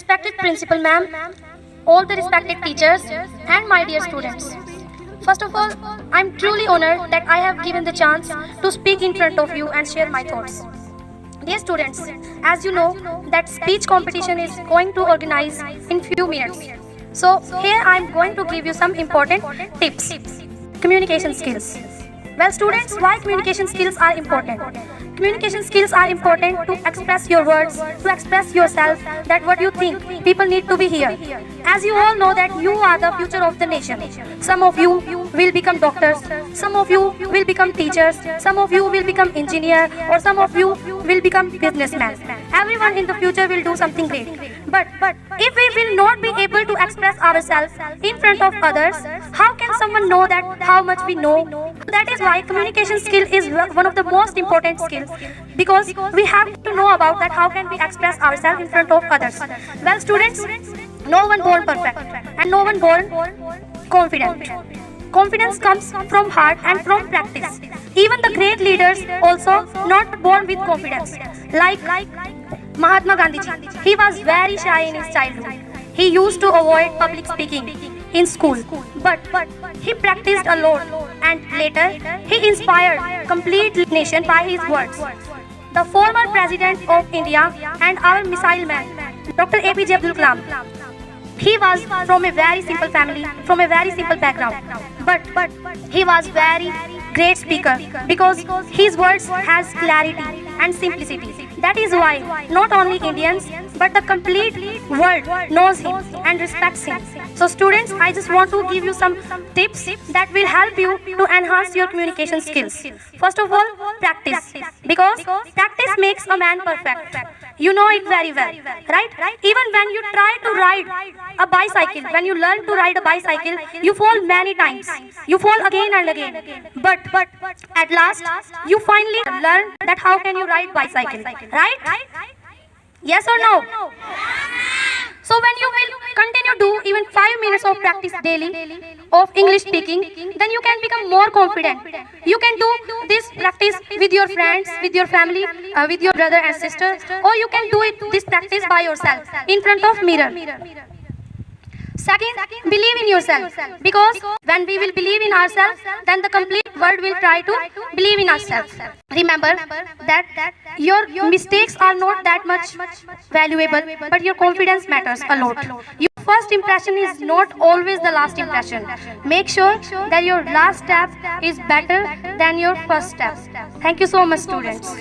Respected Principal Ma'am, all the respected teachers, and my dear students. First of all, I'm truly honored that I have given the chance to speak in front of you and share my thoughts. Dear students, as you know that speech competition is going to organize in few minutes. So here I'm going to give you some important tips. Communication skills. Well students, why communication skills are important? Communication skills are important to express your words, to express yourself, that what you think, people need to be here. As you all know that you are the future of the nation. Some of you will become doctors, some of you will become teachers, some of you will become engineer, or some of you will become businessmen. Everyone in the future will do something great. But if we will not be able to express ourselves in front of others, how can someone know that how much we know? That is why communication skill is one of the most important skills, because we have to know about that how can we express ourselves in front of others. Well students, no one born perfect and no one born confident. Confidence comes from heart and from practice. Even the great leaders also not born with confidence. Like Mahatma Gandhi ji, he was very shy in his childhood. He used to avoid public speaking in school, but he practiced a lot, and later he inspired complete nation by his words. The former president of India and our missile man, Dr. APJ Abdul Kalam, he was from a very simple family, from a very simple background, but he was very great speaker because his words has clarity and simplicity. That is why not only Indians but the complete world knows him and respects him. So students, I just want to give you some tips that will help you to enhance your communication skills. First of all, practice, because practice makes a man perfect. You know it very well, right? Even when you try to ride a bicycle, when you learn to ride a bicycle, you fall many times. You fall again and again. But at last, you finally learn that how can you ride bicycle, right? Yes or no? So when you will continue do even 5 minutes of practice daily of English speaking, then you can become more confident. You can do this practice with your friends, with your family, with your brother and sister, or you can do this practice by yourself in front of mirror. Second, believe in yourself, because when we will believe in ourselves, then the complete world will try to believe in ourselves. Remember that your mistakes are not that much valuable, but your confidence matters a lot. Your first impression is not always the last impression. Make sure that your last step is better than your first step. Thank you so much, students.